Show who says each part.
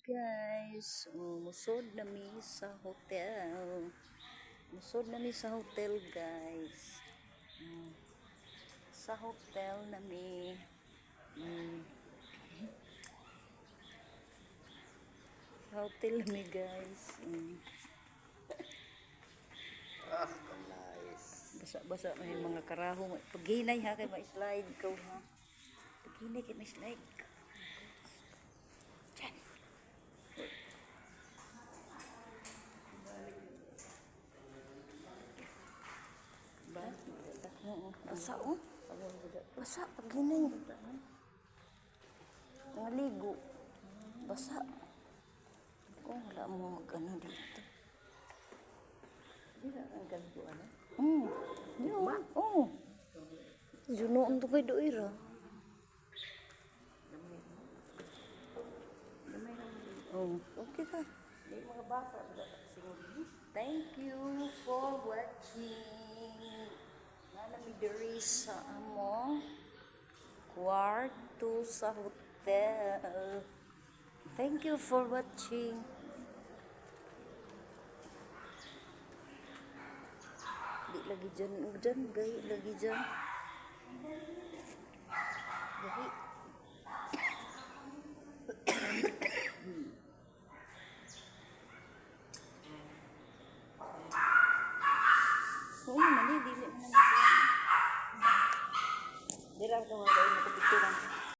Speaker 1: Guys, musod na mi sa hotel. Musod na mi sa hotel, guys. Sa hotel na mi. Sa hotel na mi, guys.
Speaker 2: Nice.
Speaker 1: Basa-basa may mga karaho. Paghinay ha, kay ma-slide ko ha. Paghinay kay ma-slide ka. Diyan. Basa oh. Basa paghinay. Naligo. Basa. Kung wala mo mag-ano dito.
Speaker 2: Hindi na ang ganito ano?
Speaker 1: Yun. Oh. Junoon to kay doira. Oh, okay ka.
Speaker 2: May mga basa wala na singod.
Speaker 1: Thank you for watching. Nami diri sa amo kwarto sa hotel. Thank you for watching. Di lagi dyan, gay lagi dyan. Gahi.